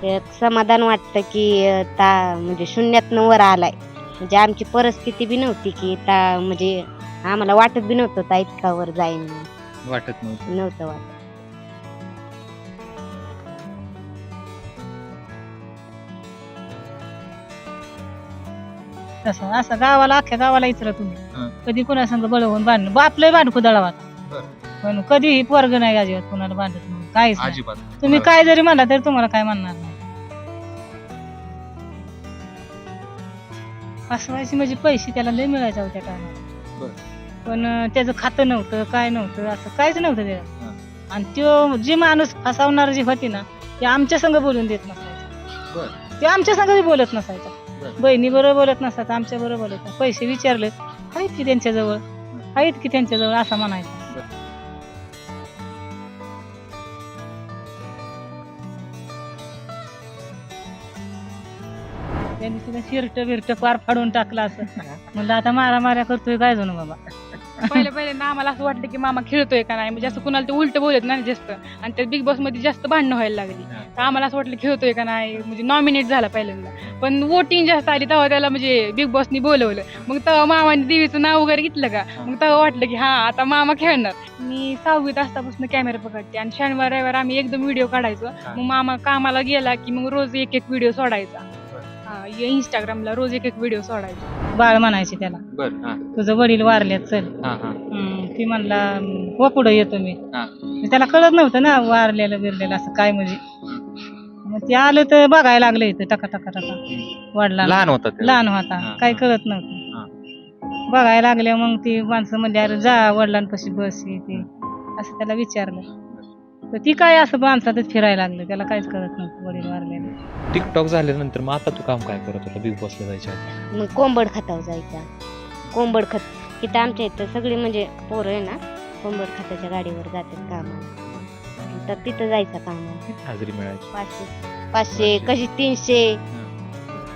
एक समाधान वाटतं की म्हणजे शून्यातनं वर आलाय. म्हणजे आमची परिस्थिती बी नव्हती की म्हणजे आम्हाला वाटत बी नव्हतं इतका वर जाईन म्हणून. वाटत नव्हतं. नव्हतं वाटत. तसं असं गावाला अख्ख्या गावाला विचारा हं. तुम्ही कधी कुणा संग बळवून भांडण आपलंही भांड खुदाळावा पण कधीही पोरग नाही अजिबात कुणाला भांडत नाही काहीच नाही. अजिबात तुम्ही काय जरी म्हणला तरी तुम्हाला काय म्हणणार नाही. फसवायची म्हणजे पैसे त्याला लय मिळायचे होत्या टायमाला पण त्याचं खातं नव्हतं काय नव्हतं असं काहीच नव्हतं त्याला. आणि तो जी माणूस फसवणार जी होती ना ते आमच्या संग बोलून देत नसायचा. ते आमच्या संग बी बोलत नसायचा. बहिणी बरोबर बोलत नसायचा आमच्या बरोबर बोलत नाही. पैसे विचारले आहेत की त्यांच्याजवळ आहेत की त्यांच्याजवळ असं म्हणायचं. त्यांनी तिला शिर्ट बिर्ट पार फाडून टाकला असं म्हणलं आता मारामाऱ्या करतोय काय जणू बाबा. पहिल्यांदा आम्हाला असं वाटलं की मामा खेळतोय का नाही म्हणजे असं कुणाला ते उलट बोलत नाही जास्त आणि त्या बिग बॉस मध्ये जास्त भांडणं व्हायला लागली तर आम्हाला असं वाटलं खेळतोय का नाही म्हणजे नॉमिनेट झाला पहिल्यांदा पण वोटिंग जास्त आली तेव्हा त्याला म्हणजे बिग बॉसनी बोलवलं मग तेव्हा मामाने देवीचं नाव वगैरे घेतलं का मग तेव्हा वाटलं की हा आता मामा खेळणार. मी 6वीत असतापासून कॅमेरा पकडते आणि शनिवार रविवार आम्ही एकदम व्हिडिओ काढायचो मग मामा कामाला गेला की मग रोज एक एक व्हिडिओ सोडायचा. इंस्टाग्रामला रोज एक एक व्हिडिओ सोडायचा. बाळ म्हणायचे त्याला तुझं वडील वारल्यात चल. ती म्हणला हो पुढं येतो मी. त्याला कळत नव्हतं ना वारलेलं बिरलेलं असं काय म्हणजे मग ते आलं तर बघायला लागलं इथं टका टका टका वडिला लहान होता लहान होता काही कळत नव्हतं. बघायला लागल्या मग ती माणसं म्हणजे अरे जा वडिलांपाशी बस ते असं त्याला विचारलं तर ती काय असं माणसातच फिरायला लागलं त्याला काहीच कळत नव्हतं वडील वारलेलं. टिकटॉक झाल्यानंतर मग आता तू काम काय करत होता बिग बॉसला जायच्या आधी? मग कोंबड खतावर जायचा. कोंबड खत इथं आमच्या इथं सगळी म्हणजे पोरं आहे ना कोंबड खताच्या गाडीवर जातात कामाला तर तिथं जायचं कामाला. किती हाजरी मिळायची? 500 कशी 300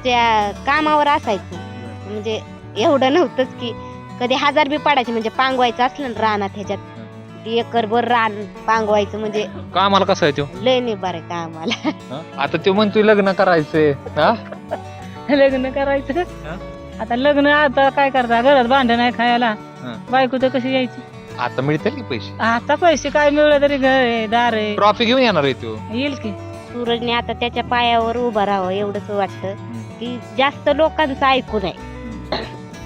त्या कामावर असायचं. म्हणजे एवढं नव्हतंच की कधी 1000 बी पडायचे म्हणजे पांगवायचं असलं ना रानात ह्याच्यात एकरभर रान पांगवायचं म्हणजे कामाला कसं आहे तो? लय निभार आहे कामाला. आता तो म्हणतोय लग्न करायचंय. लग्न करायचं आता लग्न आता काय करता घरात भांडण आहे खायला बायको तर कशी यायची. आता मिळतील की पैसे? आता पैसे काय मिळलं तरी घर आहे दार आहे ट्रॉफी घेऊन येणार आहे तो. येईल की. सूरजने आता त्याच्या पायावर उभं राहावं एवढंच वाटतं की जास्त लोकांचं ऐकू नये.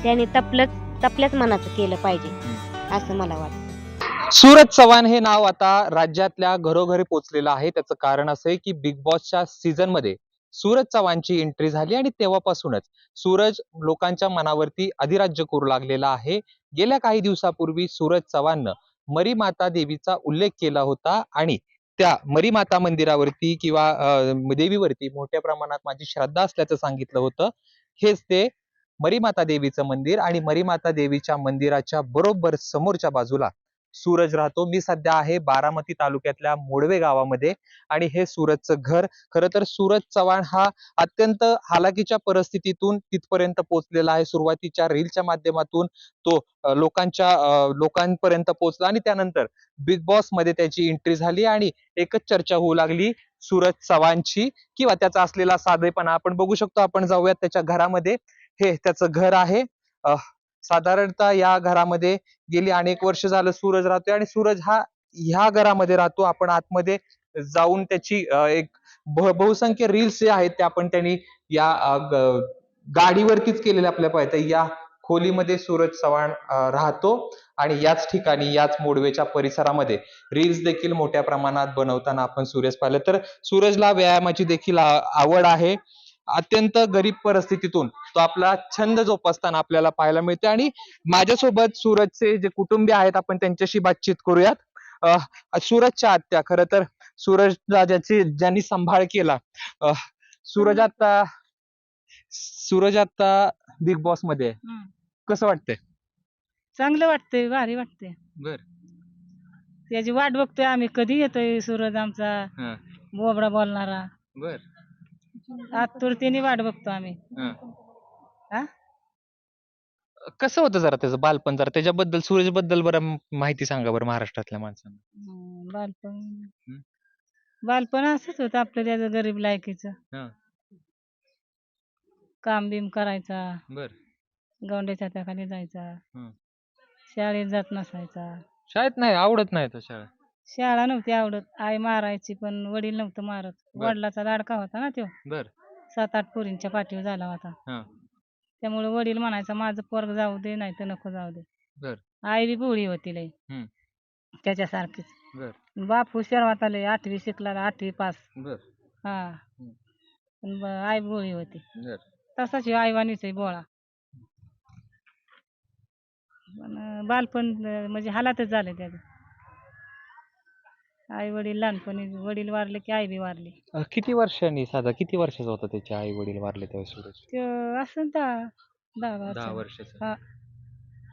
त्याने तपल्याच मनाचं केलं पाहिजे असं मला वाटतं. सूरज चव्हाण हे नाव आता राज्यातल्या घरोघरी पोहोचलेलं आहे. त्याचं कारण असं आहे की बिग बॉसच्या सीझन मध्ये सूरज चव्हाणची एंट्री झाली आणि तेव्हापासूनच सूरज लोकांच्या मनावरती अधिराज्य करू लागलेला आहे. गेल्या काही दिवसापूर्वी सूरज चव्हाणनं मरीमाता देवीचा उल्लेख केला होता आणि त्या मरीमाता मंदिरावरती किंवा देवीवरती मोठ्या प्रमाणात माझी श्रद्धा असल्याचं सांगितलं होतं. हेच ते मरीमाता देवीचं मंदिर आणि मरीमाता देवीच्या मंदिराच्या बरोबर समोरच्या बाजूला सूरज राहतो. मी सध्या आहे बारामती तालुक्यातल्या मोडवे गावामध्ये आणि हे सूरजचं घर. खरं तर सूरज चव्हाण हा अत्यंत हालाकीच्या परिस्थितीतून तिथपर्यंत पोहोचलेला आहे. सुरुवातीच्या रीलच्या माध्यमातून तो लोकांपर्यंत पोहोचला आणि त्यानंतर बिग बॉस मध्ये त्याची एंट्री झाली आणि एकच चर्चा होऊ लागली सूरज चव्हाणची किंवा त्याचा असलेला साधेपणा. आपण बघू शकतो. आपण जाऊयात त्याच्या घरामध्ये. हे त्याचं घर आहे. साधारणतः या घरामध्ये गेली अनेक वर्ष झालं सूरज राहतोय आणि सूरज हा ह्या घरामध्ये राहतो. आपण आतमध्ये जाऊन त्याची एक बहुसंख्य रील्स जे आहेत ते आपण त्यांनी या गाडीवरतीच केलेले आपल्या पाहता. या खोलीमध्ये सूरज चव्हाण राहतो आणि याच ठिकाणी याच मोडवेच्या परिसरामध्ये रील्स देखील मोठ्या प्रमाणात बनवताना आपण सूरज पाहिलं. तर सूरजला व्यायामाची देखील आवड आहे. अत्यंत गरीब परिस्थितीतून तो आपला छंद जोपासताना आपल्याला पाहायला मिळते आणि माझ्यासोबत सूरजचे जे कुटुंबीय आहेत आपण त्यांच्याशी बातचीत करूयात. सूरजच्या आत्या खरं तर सूरजला ज्यांनी सांभाळ केला. सूरज आता बिग बॉस मध्ये कसं वाटतंय? चांगलं वाटतंय भारी वाटतंय. बर त्याची वाट बघतोय आम्ही कधी येतोय सूरज आमचा बोबडा बोलणारा. बर आतुरतेने वाट बघतो आम्ही. कसं होतं जरा त्याचं बालपण जरा त्याच्याबद्दल सूरज बद्दल बरं माहिती सांगा बरं महाराष्ट्रातल्या माणसांना. बालपण बालपण असंच होतं आपलं त्याचं गरीब लायकीचं. हा. काम बिम करायचा, बर. गवंड्याच्या हाताखाली जायचा, हं. शाळेत जात नसायचा. शाळेत नाही आवडत नाही तर शाळा. शाळा नव्हती आवडत, आई मारायची पण वडील नव्हतं मारत. बर. वडिलाचा लाडका होता ना तो, बर. 7-8 पोरींच्या पाठीवर झाला होता. हा. त्यामुळे वडील म्हणायचा माझं पोरग जाऊ दे नाही तर नको जाऊ दे. बर. आई बी भोळी होती लई हम्म. त्याच्यासारखीच. बर. बाप हुशार होता लई, 8वी शिकला, 8वी पास. बर. हा. हम्म. पण आई भोळी होती. बर. तसाच ह्यो आईवानीच आहे बोळा. पण बालपण म्हणजे हालातच झालं त्याचं. आई वडील लहानपणी वडील वारले की आई बी वारली. किती वर्षांनी साधा किती वर्षाचा होता त्याचे आई वडील वारले त्यावेळेस सूरज? तो असं 10 10 वर्षाचा. वर्षाचा. हा,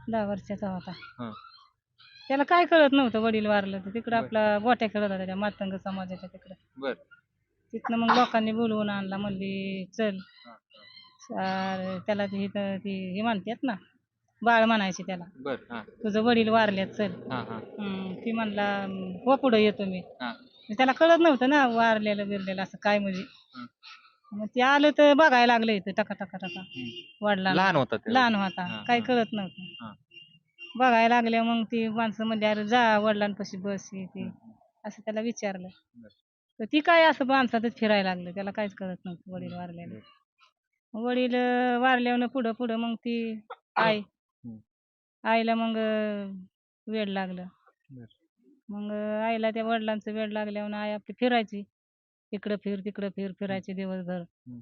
10 वर्षाचा होता. हा. त्याला काय कळत नव्हतं वडील वारलं तर. तिकडं बर. आपला गोट्या खेळत होता त्या मातंग समाजाच्या तिकडं. बर. तिथनं मग लोकांनी बोलवून आणला, म्हणली चल. हा. त्याला ती हे म्हणतात ना, बाळ म्हणायची त्याला. बर. हा. तुझं वडील वारल्यात चल. हा. हा. ती म्हणला हो पुढं येतो मी. हा. त्याला कळत नव्हतं ना वारलेलं बिरलेलं असं काय म्हणजे. हं. मग ते आलं तर बघायला लागलं इथं टका टका टका वडिलांना. लहान होता ते. लहान होता, हा, काही हा. कळत नव्हतं. हा. बघायला लागल्या मग ती माणसं म्हणजे अरे जा वडिलांपाशी बस हे ते असं त्याला विचारलं. बर. तर ती काय असं माणसातच फिरायला लागलं, त्याला काहीच कळत नव्हतं वडील वारलेलं. वडील वारल्यावर पुढं पुढं मग ती आई हं. आईला मग वेड लागलं. बर. मग आईला त्या वडिलांचं वेड लागल्यावर आई आपली फिरायची, इकडं फिर तिकडं फिर फिरायची दिवसभर. हं.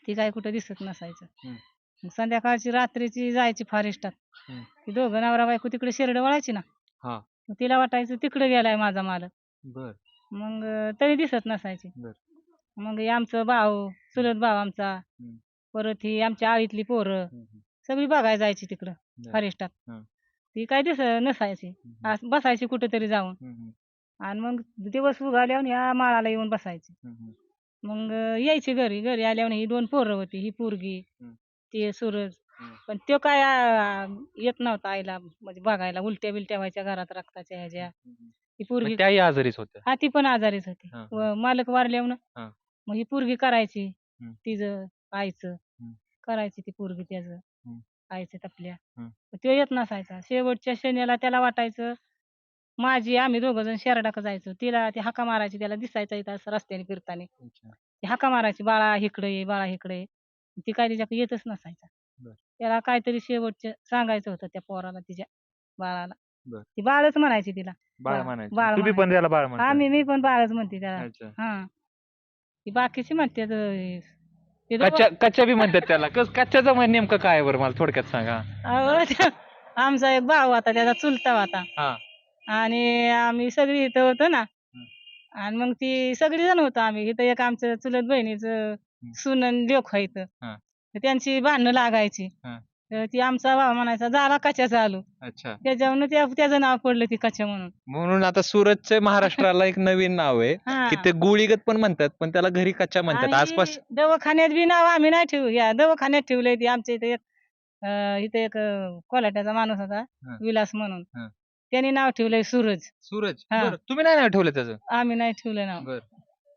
ती काय कुठं दिसत नसायचं. हं. मग संध्याकाळची रात्रीची जायची फॉरेस्टात. हं. ती दोघं नवरा बायको तिकडे शेरड वळायची ना, हा. मग तिला वाटायचं तिकडे गेलाय माझा मालक. बर. मग तरी दिसत नसायची. बर. मग हे आमचं भाऊ, चुलत भाऊ आमचा, हं. परत ही आमच्या आळीतली पोरं हं. हं. सगळी बघायला जायची तिकडं बर. फॉरेस्टात. हं. ती काय नसायची. हं. असं बसायची कुठेतरी जाऊन. हं. हं. आणि मग दिवस उगाल्यावर ह्या माळाला येऊन बसायची. हं. हं. मग यायची घरी. घरी आल्यावर ही 2 पोरं होती, ही पोरगी, हं. ते सूरज. हं. पण तो काय येत नव्हता आईला म्हणजे बघायला. उलट्या बिलट्या व्हायच्या घरात रक्ताच्या ह्याच्या. ही पोरगी त्याही आजारीच होत्या. हा ती पण आजारीच होती. हा, मालक वारल्यावर हा. मग ही पोरगी करायची हं. तिचं आईचं. हं. करायची ती पोरगी त्याचं हं. आईचं तपल्या. हं. तो येत नसायचा. शेवटच्या शनियाला त्याला वाटायचं आम्ही दोघं जण शेरडाक जायचो. तिला ती हाका मारायची, त्याला दिसायचं इथं असं रस्त्याने फिरताना. अच्छा. ती हाका मारायची, बाळा इकडे ये, बाळा इकडे ये. ती काय तिच्याकडे येतच नसायचा. बर. त्याला काहीतरी शेवटचं सांगायचं होतं त्या पोराला, तिच्या बाळाला. बर. ती बाळच म्हणायची तिला. बाळ म्हणायचं. बाळ तुम्ही पण त्याला बाळ म्हणता. मी पण बाळच म्हणते त्याला. अच्छा. हा. ती बाकीची म्हणते कच्च्या बी म्हणतात त्याला. कच्च्याचं नेमकं काय आहे बरं मला थोडक्यात सांगा. आमचा एक भाऊ होता, त्याचा चुलता होता. हा. आणि आम्ही सगळी इथं होतो ना. आणि मग ती सगळी जण होतो आम्ही इथं. एक आमचं चुलत बहिणीचं सुनन लेक इथं. हा. तर त्यांची भांडणं लागायची. हा. तर ती आमचा भाऊ म्हणायचा झाला कच्या चालू. अच्छा. त्याच्यावरून त्याचं नाव पडलं ती कच्या म्हणून. म्हणून आता सुरतचे महाराष्ट्राला एक नवीन नाव आहे हा. की ते गुळीगत पण म्हणतात पण त्याला घरी कच्च्या म्हणतात. आणि आसपास दवाखान्यात बी नाव आम्ही नाही ठेवू. या दवाखान्यात ठेवलंय ती. आमच्या इथे एक कोल्हाट्याचा माणूस होता, हा. विलास म्हणून. हा. त्यांनी नाव ठेवलंय सूरज. सूरज. हा. बरं. तुम्ही नाही नाव ठेवलं त्याचं? आम्ही नाही ठेवलं नाव. बर.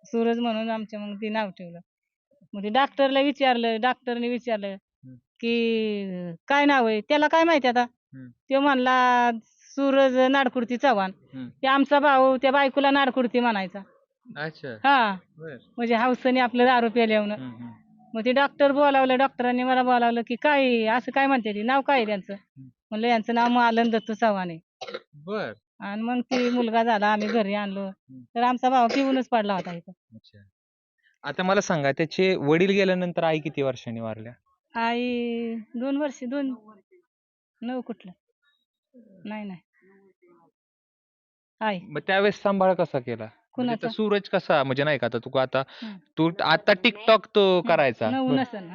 सूरज म्हणून आमच्या मग ते नाव ठेवलं. मग ते डॉक्टरला विचारलं, डॉक्टरने विचारलं की काय नाव आहे. त्याला काय माहिती आता. तो म्हणला सूरज नाडकुर्ती चव्हाण. ते आमचा भाऊ त्या बायकोला नाडकुर्ती म्हणायचा. अच्छा. हा. बर. म्हणजे हौसने आपलं दारू प्यायल्यावर. मग ते डॉक्टर बोलावलं, डॉक्टरांनी मला बोलावलं की काय असं काय म्हणते ती, नाव काय आहे त्यांचं. म्हणलं यांचं नाव मालन दत्तू चव्हाण आहे. बर. आणि मग ती मुलगा झाला, आम्ही घरी आणलो. तर आमचा भाऊ पिऊनच पडला होता इथं. अच्छा. आता मला सांगा त्याचे वडील गेल्यानंतर आई किती वर्षांनी वारल्या? आई 2 वर्ष 9 कुठलं नाही आई. मग त्यावेळेस सांभाळ कसा केला? म्हणजे कुणाचा? तो सूरज कसा म्हणजे नाही का आता हं. तू आता टिकटॉक तो करायचा. 9 बर. नसन.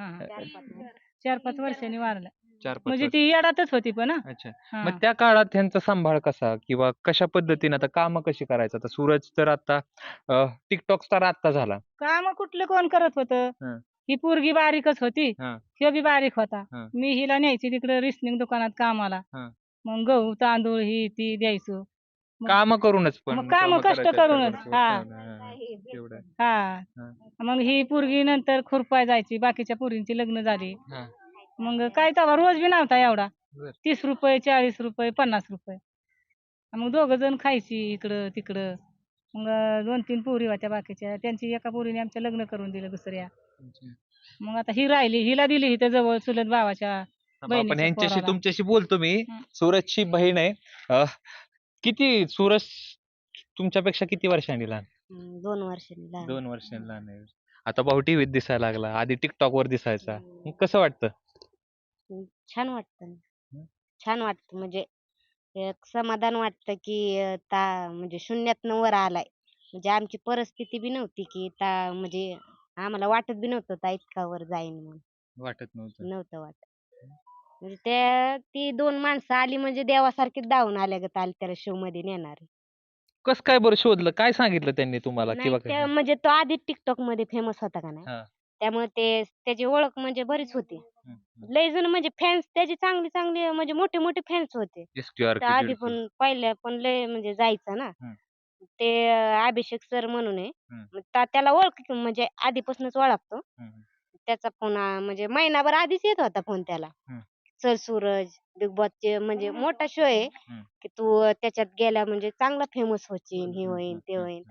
4-5 वर्षांनी वारला. 4-5 म्हणजे वर्ष. ती येडातच होती पण. अच्छा. हा. मग त्या काळात त्यांचा सांभाळ कसा किंवा कशा पद्धतीने आता काम कशी करायचं? आता सूरज तर आता टिकटॉक स्टार आता झाला. काम कुठलं कोण करत होतं. हं. ही पोरगी बारीकच होती, हं. ह्यो बी बारीक होता. हं. मी हिला न्यायची तिकडे रिसनिंग दुकानात कामाला. हं. मग गहू तांदूळ ही ती द्यायचो. मग काम करूनच पण मग कामं कष्ट करायचे करूनच. असतात हा. बरं. एवढं हा हा. मग ही पोरगी नंतर खुरपाय जायची, बाकीच्या पोरींची लग्न झाली. हा. मग काय तेव्हा रोज बी नव्हता एवढा, बर. 30 रुपये 40 रुपये 50 रुपये. मग 2 जण खायची इकडं तिकडं. मग 2-3 पोरी होत्या बाकीच्या, त्यांची एका पोरीने आमच्या लग्न करून दिलं दुसऱ्या. मग आता ही राहिली, हिला दिली इथं जवळ चुलत भावाच्या आपण बहिणीच्या यांच्याशी पोराला. तुमच्याशी बोलतो मी. हं. सूरजची बहीण आहे. किती सूरज तुमच्यापेक्षा किती वर्षांनी लहान? 2 वर्षांनी लहान. 2 वर्षांनी लहान आहे. आता भाऊ टीव्हीत दिसायला लागला, आधी टिकटॉक वर दिसायचा. हम्म. मग कसं वाटतं? छान वाटतं ना. हं. छान वाटतं म्हणजे एक समाधान वाटतं की म्हणजे शून्यातनं वर आलाय. म्हणजे आमची परिस्थिती बी नव्हती की म्हणजे आम्हाला वाटत बी नव्हतं इतका वर जाईन म्हणून. वाटत नव्हतं. नव्हतं वाटत. म्हणजे ती 2 माणसं आली म्हणजे देवासारखी धावून आल्यागत आली त्याला शो मध्ये नेणार. कसं काय बरं शोधलं? काय सांगितलं त्यांनी तुम्हाला नाही किंवा त्या म्हणजे तो आधी टिकटॉक मध्ये फेमस होता का नाही, हा. त्यामुळे त्याची ओळख म्हणजे बरीच होती. हं, हं. लय जण म्हणजे फॅन्स त्याचे चांगले चांगले म्हणजे मोठे मोठे फॅन्स होते. SQR तर आधी पण पहिल्या पण लय म्हणजे जायचा ना. हं. ते अभिषेक सर म्हणून आहे. हं. मग त्याला म्हणजे आधीपासूनच ओळखतो. हं. त्याचा फोन म्हणजे महिनाभर आधीच येत होता फोन त्याला. हं. चल सूरज, बिग बॉसचे म्हणजे मोठा शो आहे हं. की तू त्याच्यात गेला म्हणजे चांगला फेमस होशील, हे होईन ते होईन.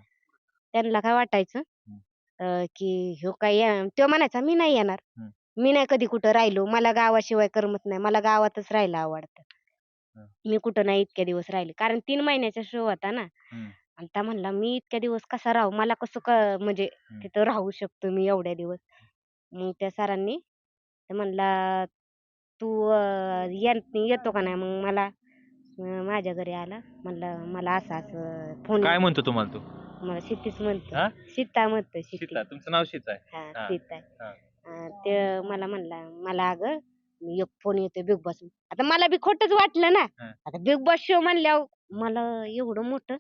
त्यांना काय वाटायचं हं. की ह्यो तो म्हणायचा मी नाही येणार. हं. मी नाही कधी कुठं राहिलो. मला गावाशिवाय करमत नाही. मला गावातच राहायला आवडतं. हं. मी कुठं नाही इतक्या दिवस राहिले. कारण 3 महिन्याचा शो होता ना. हं. आणि त्या म्हणला मी इतक्या दिवस कसा राहू? मला कसं म्हणजे हं. तिथं राहू शकतो मी एवढ्या दिवस. मग त्या सरांनी म्हणला तू येतो का नाही? मग मला माझ्या घरी आला. म्हणलं मला असं असं फोन काय म्हणतो तुम्हाला तो? मला क्षितिज म्हणतो. हा? सीता म्हणतो क्षितिज. सीता. तुमचं नाव सीता आहे? हा हा. सीता. हा. ते मला म्हणला मला अगं मी एक फोन येतोय बिग बॉस. आता मला बी खोटंच वाटलं ना. हा. आता बिग बॉस शो म्हणल्यावर मला एवढं मोठं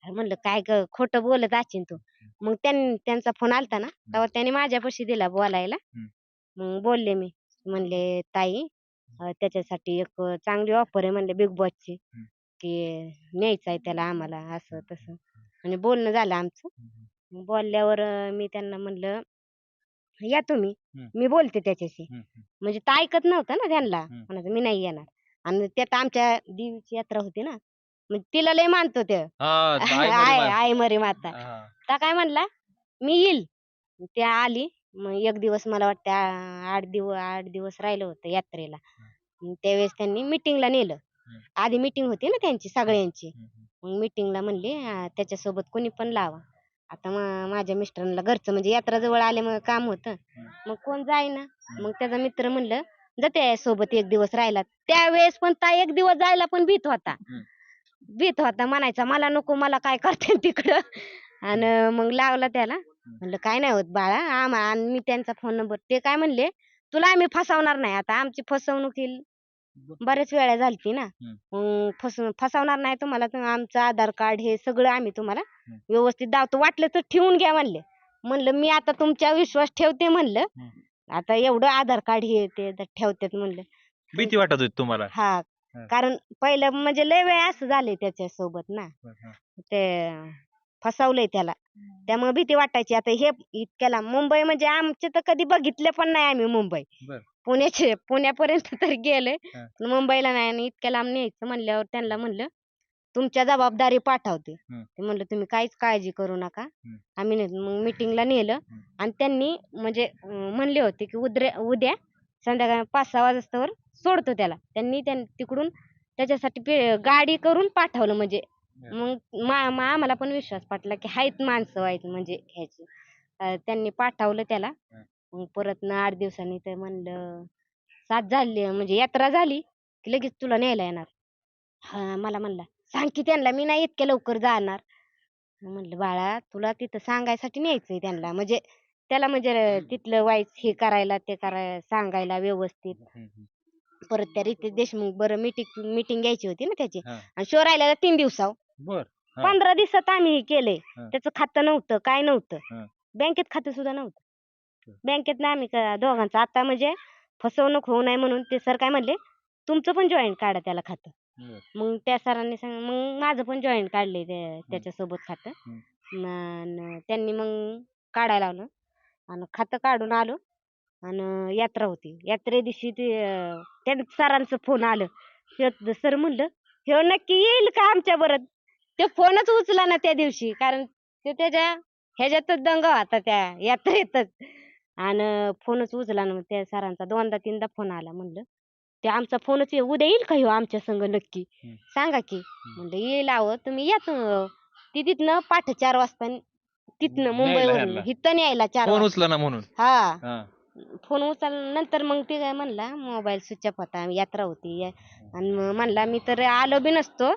म्हणलं काय ग खोटं बोलत असेल तू. मग त्यांचा फोन आलता ना तेव्हा त्याने माझ्यापाशी दिला बोलायला. हं. मग बोलले मी म्हणले ताई त्याच्यासाठी एक चांगली ऑफर आहे म्हणले बिग बॉसची हं. की न्यायचं आहे त्याला आम्हाला असं तसं म्हणजे बोलणं झालं आमचं. मग बोलल्यावर मी त्यांना म्हणलं या तुम्ही हं. मी बोलते त्याच्याशी. हं. हं. म्हणजे तो ऐकत नव्हता ना त्यांना. हं. म्हणायचं मी नाही येणार. आणि त्यात आमच्या देवीची यात्रा होती ना. मग तिला लय मानतो ते. हा, आई मरी आई मरी माता. हा. तर काय म्हणला मी येईल. ती आली. मग एक दिवस मला वाटतं 8 दिवस राहिलं होतं यात्रेला. मग त्यावेळेस त्यांनी मीटिंगला नेलं. हं. आधी मीटिंग होती ना त्यांची सगळ्यांची. हं. हं. मग मीटिंगला म्हणले त्याच्यासोबत कोणी पण लावा. आता माझ्या मिस्टरांना घरचं म्हणजे यात्रा जवळ आल्यामुळे काम होतं. मग कोण जाईना. मग त्याचा मित्र म्हणलं जा सोबत एक दिवस राहिला. त्यावेळेस पण ता एक दिवस जायला पण भीत होता. भीत होता म्हणायचा मला नको मला काय करते तिकडं. आणि मग लावला त्याला. म्हणलं काय नाही होत बाळा आणि मी त्यांचा फोन नंबर ते काय म्हणले तुला आम्ही फसवणार नाही. आता आमची फसवणूक बऱ्याच वेळा झालती ना. मग फसवणार नाही तुम्हाला आमचं आधार कार्ड हे सगळं आम्ही तुम्हाला व्यवस्थित दावतो. वाटलं तर ठेवून घ्या म्हणले. म्हणलं मी आता तुमच्या विश्वास ठेवते म्हणलं. आता एवढं आधार कार्ड हे ते ठेवतात म्हणलं. भीती वाटत होती तुम्हाला? हा कारण पहिलं म्हणजे लय वेळ असं झालंय त्याच्यासोबत ना. ते फसवलंय त्याला. त्यामुळे भीती वाटायची. आता हे इतक्याला मुंबई म्हणजे आमचे तर कधी बघितले पण नाही आम्ही मुंबई. पुण्यापर्यंत तर गेलोय. पण मुंबईला नाही. आणि इतक्या लांब न्यायचं म्हणल्यावर त्यांना म्हणलं तुमच्या जबाबदारी पाठवते. ते म्हणलं तुम्ही काहीच काळजी करू नका. आम्ही मग मीटिंगला नेलं. आणि त्यांनी म्हणजे म्हणले होते की उद्या संध्याकाळी 5-6 वाजतावर सोडतो त्याला. त्यांनी तिकडून त्याच्यासाठी गाडी करून पाठवलं म्हणजे. मग आम्हाला पण विश्वास पटला की आहेत माणसं वाईट म्हणजे ह्याची. त्यांनी पाठवलं त्याला. मग परत 8 दिवसांनी ते म्हणलं 7 झाली म्हणजे यात्रा झाली की लगेच तुला न्यायला येणार. मला म्हणला सांग की त्यांना मी नाही इतक्या लवकर जाणार. म्हणलं बाळा तुला तिथं सांगायसाठी न्यायचंय त्यांना म्हणजे त्याला म्हणजे तिथलं वाईट हे करायला ते करायला सांगायला व्यवस्थित. परत त्या रितेश देशमुख बरं मीटिंग घ्यायची होती ना त्याची. आणि शो राहिलेला 3 दिवसावर. 15 दिवसात आम्ही हे केलंय. त्याचं खातं नव्हतं काय नव्हतं. बँकेत खातं सुद्धा नव्हतं. बँकेत आम्ही दोघांचं आता म्हणजे फसवणूक होऊ नये म्हणून ते सर काय म्हणले तुमचं पण जॉईंट काढा त्याला खातं. मग त्या सरांनी मग माझं पण जॉईंट काढले त्याच्यासोबत खातं. त्यांनी मग काढायला लावलं आणि खातं काढून आलो आणि यात्रा होती. यात्रे दिवशी ते त्या सरांचं फोन आलं. सर म्हणलं ह्यो नक्की येईल का आमच्या बरोबर. ते फोनच उचला ना त्या दिवशी, कारण ते त्याच्या ह्याच्यातच दंगा होता त्या यात्रेतच. आणि फोनच उचला ना. त्या सरांचा 2दा-3दा फोन आला. म्हणलं ते आमचा फोनच उद्या येईल का ह्यो आमच्या संग नक्की, सांगा की. म्हणलं येईल, अहो तुम्ही या. ती तिथनं पहाटे 4 वाजता तिथनं मुंबईवरून ह्याला. इथं न्यायला 4 फोन वाजता. उचला ना म्हणून. हा फोन उचलल्यानंतर मग ते काय म्हणला मोबाईल स्विच ऑफ होता, यात्रा होती. आणि मग म्हणला मी तर आलो बी नसतो,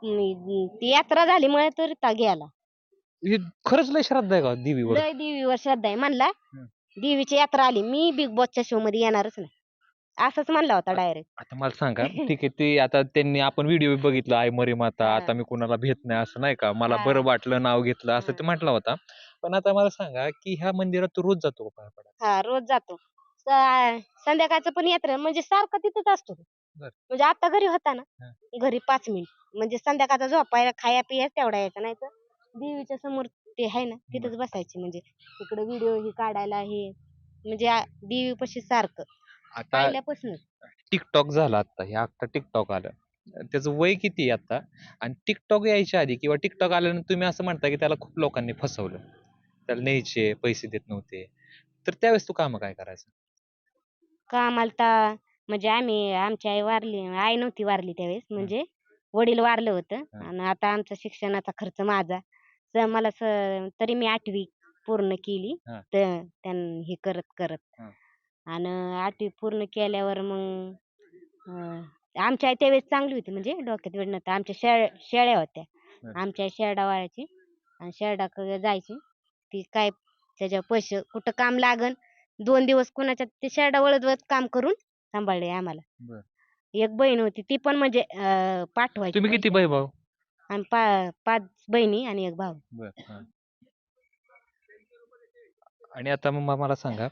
ती यात्रा झालीमुळे तर गेला. हे खरंच लय श्रद्धा आहे का देवीवर? लय देवीवर श्रद्धा आहे म्हणला. देवीची यात्रा आली, मी बिग बॉसच्या शो मध्ये येणारच नाही, असंच म्हणला होता डायरेक्ट. आता मला सांगा, ठीक आहे, ते आता त्यांनी आपण व्हिडिओ बघितला आहे मरी माता, हा. आता मी कुणाला भेट नाही असं नाही का, मला हा. बरं वाटलं नाव घेतलं असं हा. ते म्हटला होता. पण आता मला सांगा की ह्या मंदिरात तू रोज जातो का पाया पडायला? हा रोज जातो. संध्याकाळचं पण यात्रा म्हणजे सारखं तिथंच असतो. बर. म्हणजे आता घरी होता ना, हा. घरी 5 मिनिट म्हणजे संध्याकाळचा झोपायला खाया पिया तेवढा यायचा, नाही तर देवीच्या समोर ते आहे ना तिथंच बसायचे. म्हणजे तिकडे व्हिडिओ ही काढायला हे म्हणजे देवीपाशी सारखं आता पहिल्यापासून. टिकटॉक झाला, आता हे आता टिकटॉक आलं, त्याचं वय किती आहे आता? आणि टिकटॉक यायच्या आधी किंवा टिकटॉक आल्यानंतर तुम्ही असं म्हणता की त्याला खूप लोकांनी फसवलं, त्याला न्यायचे पैसे देत नव्हते, तर त्यावेळेस तू काम काय करायचं? कामाला तर म्हणजे आमची आई नव्हती वारली त्यावेळेस, म्हणजे वडील वारलं होतं. आणि आता आमचा शिक्षणाचा खर्च माझा. मला तरी मी 8वी पूर्ण केली. हा. तर हे करत करत हा. आणि 8वी पूर्ण केल्यावर मग आमची आई त्यावेळेस चांगली होती, म्हणजे डोक्यात वेळ नव्हता. आमच्या शेळ्या होत्या, आमच्या आई शेरडा वाळायची आणि शेरडाकडे जायची. ती काय त्याच्या पैसे कुठं काम लागन 2 दिवस कुणाच्या ते शेरडा वळत वळत काम करून सांभाळले आम्हाला. बर. एक बहीण होती, ती पण म्हणजे पाठवायची. तुम्ही किती पैसे. भाऊ? आम्ही 5 बहिणी आणि एक भाऊ. बर. आणि आता मग मला सांगा,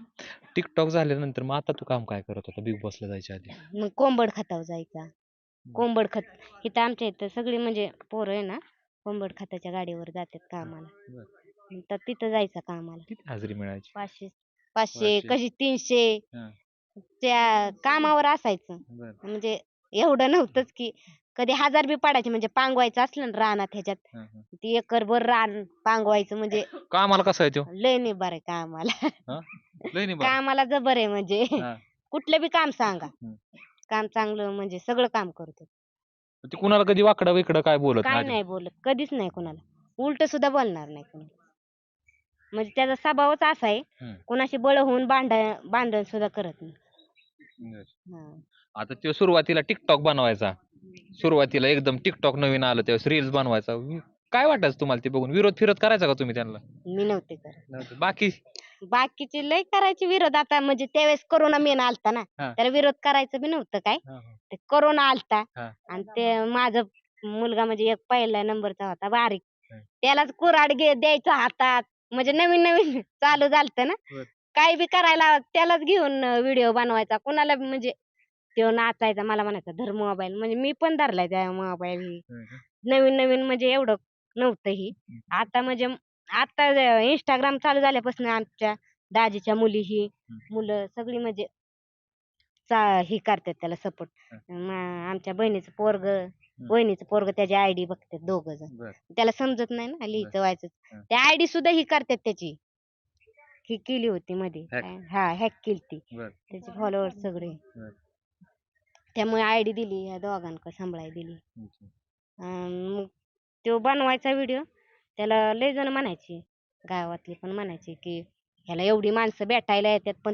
टिकटॉक झाल्यानंतर मग आता तू काम काय करत होता बिग बॉसला जायच्या आधी? मग कोंबड खतावर जायचा. कोंबड खत इथं आमच्या इथं सगळी म्हणजे पोरं आहे ना, कोंबड खताच्या गाडीवर जातात कामाला. तर तिथं जायचं कामाला. किती हाजरी मिळायची? 500 500. कधी 300 हा. त्या कामावर असायचं. बर. म्हणजे एवढं नव्हतंच की कधी 1000 बी पडायचे. म्हणजे पांगवायचं असलं ना रानात ह्याच्यात, हा, हा. ती एकरभर रान पांगवायचं. म्हणजे कामाला कसा आहे तो? लय निभार आहे कामाला. हा? लय नाही बा. कामाला जबर आहे म्हणजे. हा. कुठलं बी काम सांगा, काम चांगलं म्हणजे सगळं काम करतो. ते कुणाला कधी वाकडं विकडं काय बोलत काय नाही? नाही बोलत, कधीच नाही कोणाला. उलट सुद्धा बोलणार नाही कोणाला. म्हणजे त्याचा स्वभावच असा आहे, कोणाशी बळ होऊन भांडण सुद्धा करत नाही. हा. आता तो सुरुवातीला टिकटॉक बनवायचा, सुरुवातीला एकदम टिकटॉक नवीन आलं त्यावेळेस रील्स बनवायचा, काय वाटायचं तुम्हाला ते बघून? विरोध फिरत करायचा का तुम्ही त्यांना? मी नव्हते करत. नव्हतं. बाकी बाकीचे लय करायचे विरोध. आता म्हणजे त्यावेळेस करोना मेन आलता ना, हा. त्याला विरोध करायचं बी नव्हतं काय. हा, हा. ते करोना आलता हा. आणि ते माझा मुलगा म्हणजे एक पहिल्या नंबरचा होता बारीक, हा. त्यालाच कुऱ्हाड द्यायचा हातात. म्हणजे नवीन नवीन चालू झालतं ना, बर. काय बी करायला त्यालाच घेऊन व्हिडिओ बनवायचा. कोणाला बी म्हणजे तो नाचायचा, मला म्हणायचा धर मोबाईल. म्हणजे मी पण धरलाय त्या मोबाईल. नवीन नवीन म्हणजे एवढं नव्हतं ही. आता म्हणजे आता इंस्टाग्राम चालू झाल्यापासून आमच्या दाजीच्या मुलं सगळी म्हणजे ही करतात त्याला सपोर्ट. आमच्या बहिणीचं पोरग त्याची आयडी बघतात 2 जण. बर. त्याला समजत नाही ना लिहायचं व्हायचं. हा. त्या आयडी सुद्धा ही करतात त्याची. ही केली होती मध्ये. Hack. हा हॅक केली बर. त्याचे फॉलोअर्स सगळे. बर. त्यामुळे आयडी दिली या दोघांकडे सांभाळायला दिली. अच्छा. मग तो बनवायचा व्हिडिओ. त्याला लय जण म्हणायचे, गावातले पण म्हणायचे की ह्याला एवढी माणसं भेटायला येतात, पण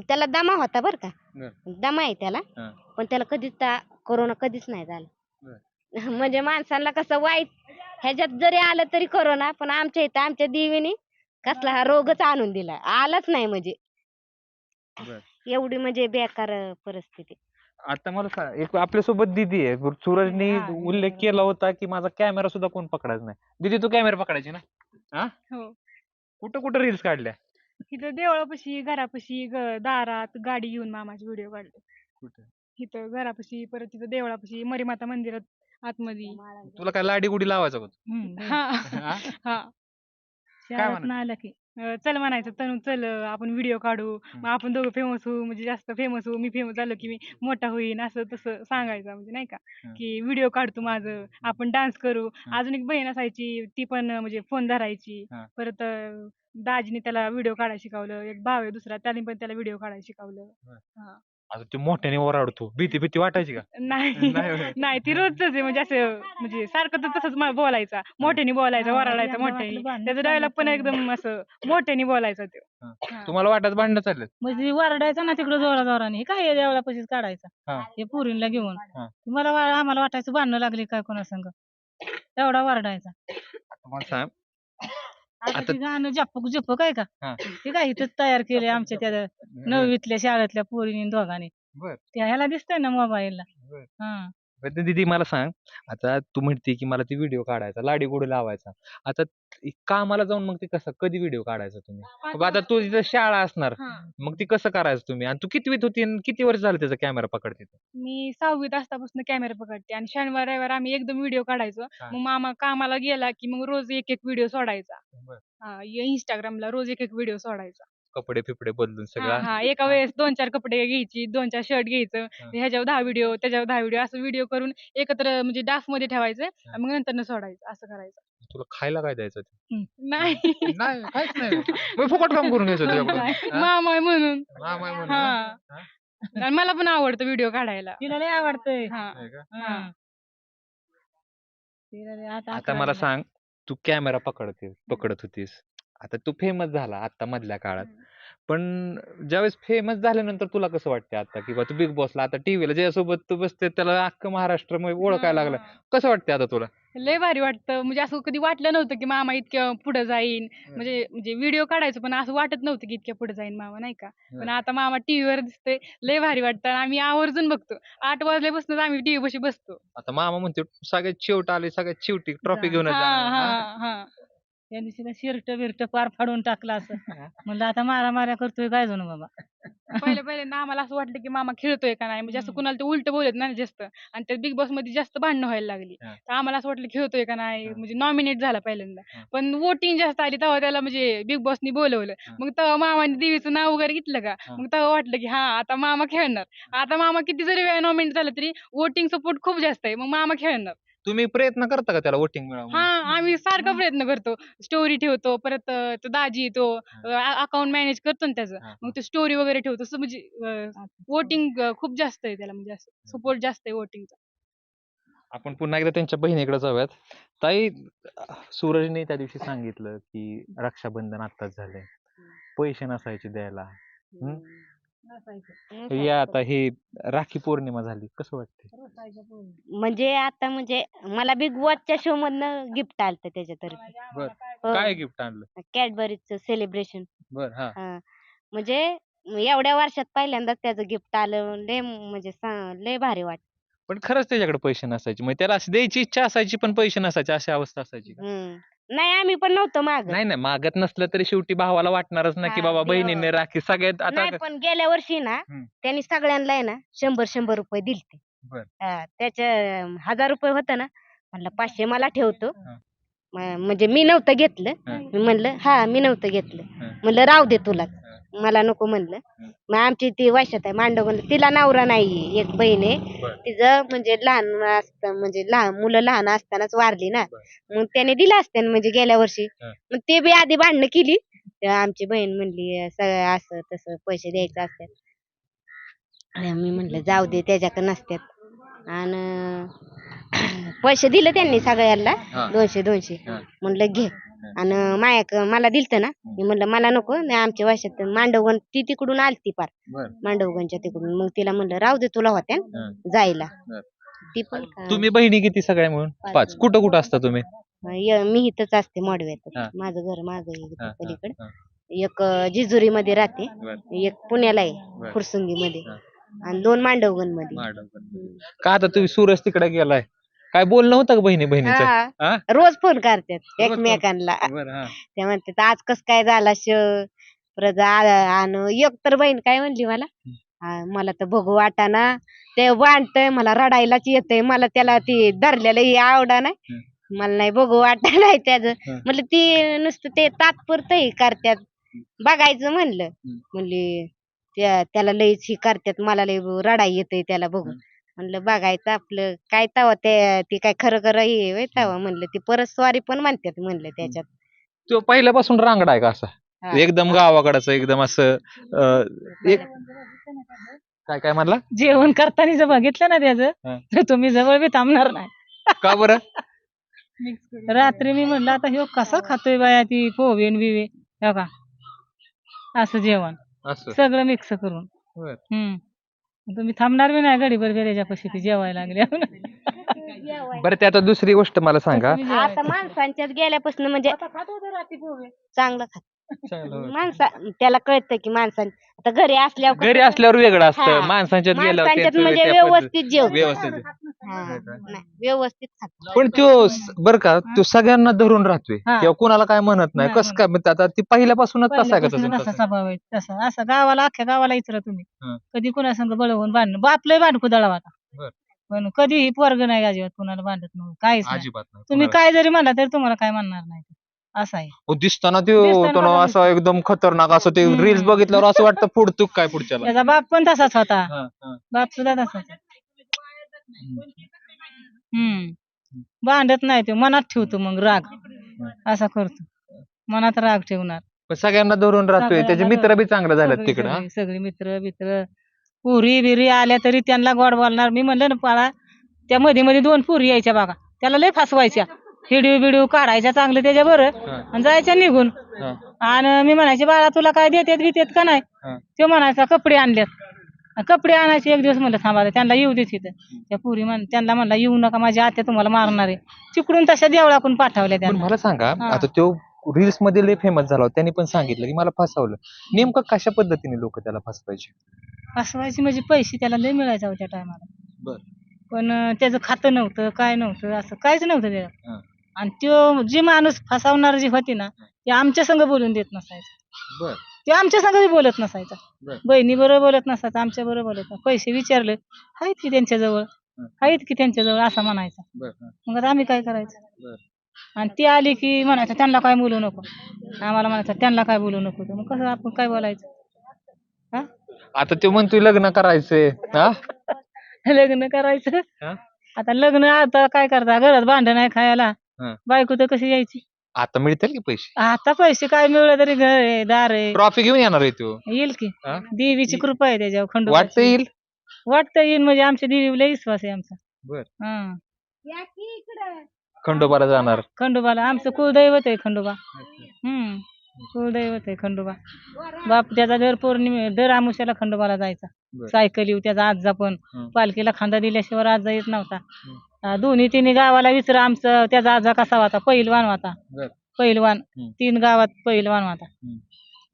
त्याला दमा होता बरं का. बर. दमा आहे त्याला, हा. पण त्याला कधीच कोरोना कधीच नाही झाला. बर. म्हणजे माणसांना कसं वाईट ह्याच्यात जरी आलं तरी कोरोना, पण आमच्या इथं आमच्या देवीने कसला हा रोगच आणून दिला, आलाच नाही. म्हणजे बर. एवढी म्हणजे बेकार परिस्थिती. आता मला सांग, एक आपल्यासोबत दीदी आहे, सूरजनी हा, उल्लेख केला होता की माझा कॅमेरा सुद्धा कोण पकडायचा नाही. दीदी तू कॅमेरा पकडायची ना? हा, हो. कुठं कुठं रील्स काढल्या? इथं देवळापाशी, घरापाशी, दारात गाडी घेऊन मामाचे व्हिडिओ काढले. कुठं? इथं घरापाशी, परत तिथं देवळापाशी, मरीमाता मंदिरात आतमध्ये. तुला काय लाडी गुडी लावायचं का? हा हा? हा शाळेत म्हणत? आलं की चल म्हणायचं तनु चल आपण व्हिडिओ काढू मग आपण दोघं फेमस होऊ म्हणजे जास्त फेमस होऊ मी फेमस झालो की मी मोठा होईन असं तसं सांगायचं म्हणजे नाही का की व्हिडिओ काढतो माझं आपण डान्स करू. अजून एक बहीण असायची ती पण म्हणजे फोन धरायची. हा. परत दाजीने त्याला व्हिडिओ काढायला शिकवलं. एक भाव आहे दुसरा त्याने पण त्याला व्हिडिओ काढायला शिकवलं. हा. आता तू मोठ्याने ओरडतो, भीती भीती वाटायची का? नाही नाही होय. नाही ती रोजच आहे म्हणजे असं म्हणजे सारखं तर तसंच बोलायचा मोठ्याने बोलायचा हा, ओरडायचा आमच्या मोठ्याने गावातलं भांडण त्याचा डायलॉग पण चाललं एकदम असं मोठ्याने बोलायचा तो. हा. हा. तुम्हाला वाटत भांडणं चाललेत? म्हणजे वरडायचा ना तिकडं जोरा जोराने हे काय देवळापाशीच काढायचा हा. हे पुरीला घेऊन हा. आम्हाला वाटायचं भांडणं लागली काय कोणा संग तेवढा वरडायचा. आता मला सांग, आता आता- ते गाणं जप्पक जप्पक आहे का हा. ते काय इथं तयार केले आमच्या त्या नववीतल्या शाळेतल्या पोरीने दोघांनी बर. ते ह्याला दिसतंय ना मोबाईलला. बर. हा बरं, दीदी मला सांग, आता तू म्हणते की मला ती व्हिडिओ काढायचा, लाडी गोडी लावायचा. आता कामाला जाऊन मग ते कसं कधी व्हिडिओ काढायचा तुम्ही? बाबा आता तू तिथं शाळा असणार, हा. मग ती कसं करायचं तुम्ही? आणि तू कितवीत होती आणि किती वर्ष झालं त्याचा कॅमेरा पकडते तू? मी 6वीत असतापासून कॅमेरा पकडते आणि शनिवार रविवार आम्ही एकदम व्हिडिओ काढायचो. हा. मग मामा कामाला गेला की मग रोज एक एक व्हिडिओ सोडायचा. बर. हा इंस्टाग्रामला रोज एक एक व्हिडिओ सोडायचा. कपडे फिपडे बदलून हा सगळं. हा एका वेळेस 2-4 कपडे घ्यायची 2-4 शर्ट घ्यायचं हा. ह्याच्यावर 10 व्हिडिओ त्याच्यावर 10 व्हिडिओ असं व्हिडिओ करून एकत्र म्हणजे डाफ मध्ये ठेवायचं आणि मग नंतर सोडायचं असं करायचं. तुला खायला काय द्यायचं ते? नाही नाही काहीच नाही. मग फुकट काम करून घ्यायचं तुझ्याकडून? हा? मामा आहे म्हणून. मामा आहे म्हणून, हा हा? आणि मला पण आवडतं व्हिडिओ काढायला. तिला लय आवडतंय. हा आहे का? हा. तिला लय आता आता मला सांग, तू कॅमेरा पकडत होतीस, आता तू फेमस झाला आता मधल्या काळात, पण ज्यावेळेस फेमस झाल्यानंतर तुला कसं वाटतं आता की बा तू बिग बॉसला आता टीव्हीला ज्यासोबत तू बसते त्याला अख्खं महाराष्ट्र ओळखायला लागलं, कसं वाटतं आता तुला? लय भारी वाटतं म्हणजे असं कधी वाटलं नव्हतं की मामा इतक्या पुढे जाईन म्हणजे व्हिडिओ काढायचं पण असं वाटत नव्हतं की इतक्या पुढे जाईन मामा नाही का. पण आता मामा टीव्हीवर दिसतोय लय भारी वाटतं आणि आम्ही आवर्जून बघतो 8 वाजल्यापासून आम्ही टीव्ही पाशी बसतो. आता मामा म्हणते सगळ्यात शेवट आले, सगळ्यात शेवटी ट्रॉफी घेऊन हा हा हा त्या दिवशी शर्ट बिर्ट पार फाडून टाकला असं म्हणलं आता मारामाऱ्या करतोय काय जणू बाबा. पहिल्यांदा आम्हाला असं वाटलं की मामा खेळतोय का नाही म्हणजे असं कुणाला ते उलट बोलत नाही जास्त आणि त्या बिग बॉस मध्ये जास्त भांडणं व्हायला लागली. तर आम्हाला असं वाटलं खेळतोय का नाही म्हणजे नॉमिनेट झाला पहिल्यांदा. पण वोटिंग जास्त आली तेव्हा त्याला म्हणजे बिग बॉसनी बोलवलं. मग तेव्हा मामाने देवीचं नाव वगैरे घेतलं का मग तेव्हा वाटलं की हा आता मामा खेळणार. आता मामा किती जरी वेळा नॉमिनेट झाला तरी वोटिंग सपोर्ट खूप जास्त आहे मग मामा खेळणार. तुम्ही प्रयत्न करता का त्याला वोटिंग मिळावं हा आम्ही सारखा प्रयत्न करतो स्टोरी ठेवतो परत तो दाजी येतो अकाउंट मॅनेज करतो ना त्याचं मग ते स्टोरी वगैरे ठेवतो असं म्हणजे वोटिंग खूप जास्त आहे त्याला म्हणजे असं सपोर्ट जास्त आहे वोटिंगचा. आपण पुन्हा एकदा त्यांच्या बहिणीकडे जाऊयात. ताई, सूरजने त्या दिवशी सांगितलं की रक्षाबंधन आत्ताच झालंय, पैसे नसायचे द्यायला. या आता हे राखी पौर्णिमा झाली, कसं वाटतंय? म्हणजे आता म्हणजे मला बिग वॉचच्या शो मधनं गिफ्ट आलतं त्याच्यातर्फे. बर. हो. काय गिफ्ट आणलं? कॅडबरीचं सेलिब्रेशन. बर. हा. म्हणजे एवढ्या वर्षात पहिल्यांदाच त्याचं गिफ्ट आलं लय म्हणजे लय भारी वाटत. पण खरंच त्याच्याकडे पैसे नसायचे, मग त्याला अशी द्यायची इच्छा असायची पण पैसे नसायचे, अशी अवस्था असायची का? नाही आम्ही पण नव्हतो मागत. नाही नाही, मागत नसलं तरी शेवटी भावाला वाटणारच ना की हा, बाबा देवा. बहिणीने राखी सगळ्यात आता. नाही पण गेल्या वर्षी ना त्यांनी सगळ्यांना आहे ना 100 रुपये दिलते. बर. त्याच्या 1000 रुपये होतं ना म्हणलं 500 मला ठेवतो. म्हणजे मी नव्हतं घेतलं. मी म्हणलं मी नव्हतं घेतलं. म्हणलं राहू दे तुला, मला नको म्हणलं. मग आमची ती वैशात आहे मांडव तिला नवरा नाहीये, एक बहीण आहे तिचं म्हणजे लहान असतं म्हणजे मुलं लहान असतानाच वारली ना. मग त्याने दिलं असतं म्हणजे गेल्या वर्षी. मग ते बी आधी भांडणं केली आमची बहीण म्हणली असं तसं पैसे द्यायचं असतात. मी म्हणलं जाऊ दे त्याच्याकडे नसतात आणि पैसे दिले त्यांनी सगळ्यांना 200 म्हणलं घे आणि मला दिलतं ना. मी म्हणलं मला नको नाही आमच्या वर्षात मांडवगण ती तिकडून आलती पार मांडवगणच्या तिकडून. मग तिला म्हणलं राहू दे तुला होत्या जायला. ती पण तुम्ही बहिणी किती सगळ्या मिळून? 5. कुठं कुठं असता तुम्ही? मी इथंच असते मोडव्यात. माझं घर मागं पलीकडे. एक जेजुरी मध्ये राहते, एक पुण्याला आहे फुरसुंगी मध्ये आणि 2 मांडवगण मध्ये. का आता तुम्ही सूरज तिकडे गेलाय, काय बोलणं होतं का बहिणीचं? रोज फोन करतात एकमेकांना. ते म्हणतात आज कस काय झाला परत आणि एक तर बहीण काय म्हणली मला मला तर बघू वाटाना. ते वाढतंय मला रडायलाच येतंय. मला त्याला ती धरलेलं हे आवडा नाही. मला नाही बघू वाटा नाही त्याचं. म्हटलं ती नुसतं ते तात्पुरतं हे करत्यात. बघायचं म्हणलं. म्हणली त्याला लईच हे करत्यात. मला लई रडाय येतंय त्याला बघून. म्हणलं बघायचं आपलं काय तवा ती काय खरं खरं हे होय तवा म्हणलं ती परत स्वारी पण म्हणतात म्हणलं त्याच्यात. तो पहिल्यापासून रांगडा आहे का असा हा. एकदम गावाकडचं एकदम असं एक काय काय म्हणला जेवण करताना जर बघितलं ना हा. त्याचं तर तुम्ही जवळ बी थांबणार नाही. का बरं रात्री मी म्हणलं आता ह्यो कसा खातोय बाया ती पोहे न बिवे हो का असं जेवण असं सगळं मिक्स करून. बरं. तुम्ही थांबणार बी नाही गडीभर त्याच्यापाशी ती जेवायला लागली. बरं ते आता दुसरी गोष्ट मला सांगा आता माणसांच्यात गेल्यापासून म्हणजे चांगलं खात. माणसा त्याला कळतं की आता घरी असल्यावर घरी असल्यावर वेगळं असतं हा. माणसांच्यात गेल्यावर माणसांच्यात त्यांचं म्हणजे त्या व्यवस्थित जेवतो. व्यवस्थित नाही, व्यवस्थित खात. पण त्यो बर का तो सगळ्यांना धरून राहतोय हा. किंवा कुणाला काय म्हणत नाही नाही कसं काय म्हणतात आता ती पहिल्यापासूनच तसा आहे का पहिल्यापासूनच तसं? असा स्वभाव आहे तसा असं गावाला अख्ख्या गावाला इचरा तुम्ही हं. कधी कुणा संग बळवून भांडण बापलंय भांडखू दळावाता बरं. पण कधीही पोरग नाही अजिबात कुणाला भांडत नव्हतं काहीच नाही. अजिबात नाही तुम्ही कोणाला. काय जरी म्हणला तरी तुम्हाला काय म्हणणार नाही असं आहे. दिसताना दिसताना तो बघा असं एकदम खतरनाक असं ते हम्म. रील्स बघितल्यावर असं वाटतं पुढतूक काय पुढच्याला त्याचा बाप पण तसाच होता. हा, हा. बाप सुद्धा तसाच आहे. भांडत नाही तो मनात ठेवतो मग राग असा करतो मनात राग ठेवणार. पण सगळ्यांना धरून राहतोय त्याचे सगळ्यांना मित्र बी चांगले झालेत सगळी- तिकडे सगळी- सगळी मित्र बित्र पुरी बिरी आल्या तरी त्यांना गोड बोलणार. मी म्हणलं ना पाळा त्या मध्ये मध्ये 2 पुरी यायच्या बघा त्याला लय फसवायच्या हिडिओ बिडिओ काढायच्या चांगलं त्याच्या बरं आणि जायच्या निघून. आणि मी म्हणायचे बाळा तुला काय देतात बितेत का नाही. तो म्हणायचा कपडे आणल्यात कपडे आणायचे. एक दिवस म्हणलं थांबा त्यांना येऊ देत तिथं त्या पुरी त्यांना म्हणला येऊ नका माझी आत्या तुम्हाला मारणार आहे. तिकडून तशा देवळाकडून पाठवल्या पण त्यांना. मला सांगा हा. आता तो रील्स मध्ये लय फेमस झाला होता. त्यांनी पण सांगितलं की मला फसवलं नेमकं कशा पद्धतीने लोक त्याला फसवायचे फसवायची म्हणजे पैसे त्याला लय मिळायचे होत्या टायमाला. बर. पण त्याचं खातं नव्हतं काय नव्हतं असं काहीच नव्हतं त्याला. हा. आणि तो जी माणूस फसवणार जी होती ना ते आमच्या संग बोलून देत नसायचं. बर ते आमच्या संग बी बोलत नसायचा. बर. बहिणी बरोबर बोलत नसायचा आमच्या बरोबर बोलत नसायचा. पैसे विचारले आहेत की त्यांच्याजवळ आहेत की त्यांच्याजवळ असा म्हणायचा. बर मग आता आम्ही काय करायचं. बर. आणि ती आली की म्हणायचं त्यांना काय बोलू नको आम्हाला म्हणायचं त्यांना काय बोलू नको. तर मग कसं आपण काय बोलायचं. हा आता तो म्हणतोय लग्न करायचंय हा लग्न करायचं. हा? आता लग्न आता काय करता घरात भांडण आहे खायला. हा. बायको तर कशी यायची. आता मिळतील की पैसे आता पैसे काय मिळलं तरी घर आहे दार आहे ट्रॉफी घेऊन येणार आहे तो येईल की. हा? देवीची कृपा आहे त्याच्यावर वाटतं खंडोबाची. येईल वाटतं येईल म्हणजे आमच्या देवीला विश्वास आहे आमचा. बर. हा खंडोबाला जाणार खंडोबाला आमचं कुलदैवत आहे खंडोबा. कुलदैवत आहे खंडोबा. बाप त्याचा दर पौर्णिमे दर आमुष्याला खंडोबाला जायचा. बर. सायकल येऊ त्याचा आजा पण हं. पालखीला खांदा दिल्याशिवाय आजा येत नव्हता. दोन्ही तिन्ही गावाला विचारा आमचा त्याचा आजा कसा होता पहिलवान होता. बर. पहिलवान 3 गावात पहिलवान होता.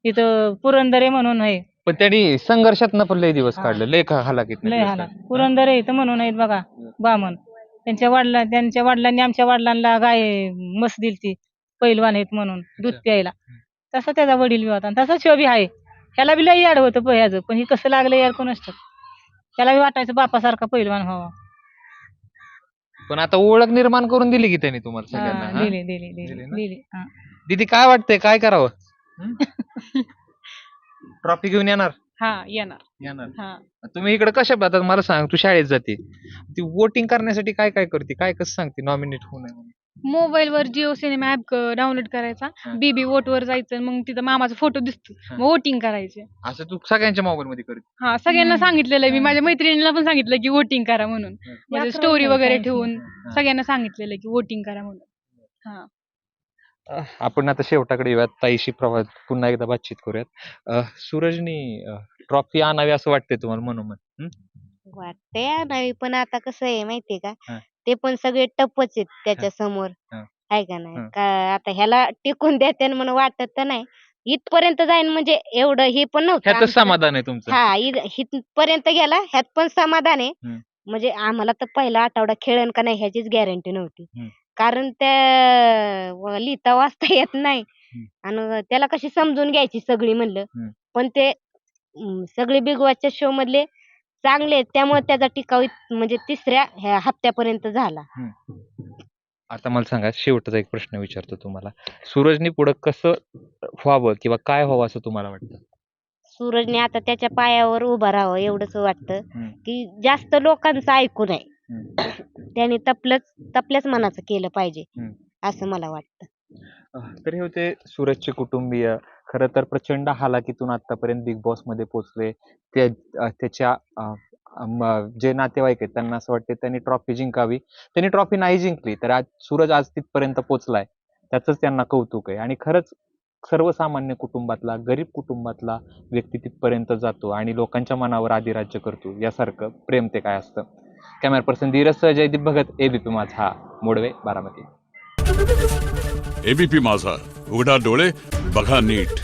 तिथं पुरंदरे म्हणून आहे पण त्यांनी संघर्षात पण लय दिवस हा. काढले लय हालाकीत लय हाला पुरंदरे इथं म्हणून आहेत बघा बामण. त्यांच्या वडिलांनी आमच्या वडिलांना गाय मस दिलती पहिलवान आहेत म्हणून दूध प्यायला. तसा त्याचा वडील बी होता आणि तसा शिव बी आहे. ह्याला बी लई याड होतं ह्याचं पण हे कसं लागलं यार कोण असतं. त्याला बी वाटायचं बापासारखा पहिलवान व्हावा. पण आता ओळख निर्माण करून दिली की त्यांनी तुम्हाला सगळ्यांना हा? दिली दिली दिली दिली ना? दिली हा. दीदी काय वाटतंय काय करावं ट्रॉफी घेऊन येणार हा येणार. हा तुम्ही इकडे कशा आता मला सांग तू शाळेत जाते ती वोटिंग करण्यासाठी काय काय करते काय कसं सांगते नॉमिनेट होऊ नये म्हणून? मोबाईल वर जिओ सिनेमा ऍप डाउनलोड करायचा. हा. बीबी वोट वर जायचं मग तिथं मामाचा फोटो दिसतो हा. मग वोटिंग करायचे. असं तू सगळ्यांच्या मोबाईल मध्ये करते हा सगळ्यांना हम्म. सांगितलेलं आहे मी हा. माझ्या मैत्रिणीला पण सांगितलं की वोटिंग करा म्हणून. म्हणजे अकरा स्टोरी वाजता वगैरे जायचं. ठेवून हा. सगळ्यांना सांगितलेलं की वोटिंग करा म्हणून. हा आपण आता शेवटाकडे येऊयात ताईशी पुन्हा एकदा बातचीत करूयात सूरजनी ट्रॉफी आणावी असं वाटतंय तुम्हाला म्हणून वाटतंय नाही पण आता कसं आहे माहितीये हा. का ते पण सगळे टपच आहेत त्याच्या समोर. हा. आहे का नाही हा. का आता ह्याला टिकून देते म्हणून वाटत तर नाही. इथपर्यंत जाईन म्हणजे एवढं हे पण नव्हतं ह्यातच आमचं. समाधान आहे तुमचं हा इथपर्यंत गेला ह्यात पण समाधान आहे. हम्म. म्हणजे आम्हाला तर पहिला आठवडा खेळन का नाही ह्याचीच गॅरंटी नव्हती. हम्म. कारण त्या लिहिता वाचता येत नाही हम्म. आणि त्याला कशी समजून घ्यायची सगळी म्हणलं. हम्म. पण ते सगळे बिग बॉसच्या शो मधले चांगले आहेत, त्यामुळे त्याचा टिकाव म्हणजे तिसऱ्या हप्त्यापर्यंत झाला. आता मला सांगा, शेवटचा एक प्रश्न विचारतो तुम्हाला. सूरजनी पुढे कसं व्हावं किंवा काय व्हावं असं तुम्हाला वाटतं? सूरजने आता त्याच्या पायावर उभं राहावं एवढंच वाटतं, की जास्त लोकांचं ऐकू नये. त्याने तपल्याच मनाचं केलं पाहिजे असं मला वाटतं. तर हे होते सूरजचे कुटुंबीय. खरं तर प्रचंड हालाकीतून आतापर्यंत बिग बॉस मध्ये पोहोचले. त्याच्या जे नातेवाईक आहेत त्यांना असं वाटते त्यांनी ट्रॉफी जिंकावी. त्यांनी ट्रॉफी नाही जिंकली तर सूरज आज तिथपर्यंत पोहोचलाय, त्याचंच त्यांना कौतुक आहे. आणि खरंच सर्वसामान्य कुटुंबातला, गरीब कुटुंबातला व्यक्ती तिथपर्यंत जातो आणि लोकांच्या मनावर अधिराज्य करतो, यासारखं प्रेम ते काय असतं. Camera person Dhiraj, Jaydeep Bhagat, ABP Majha, Modve, Baramati. ABP माझा, उघडा डोळे बघा नीट.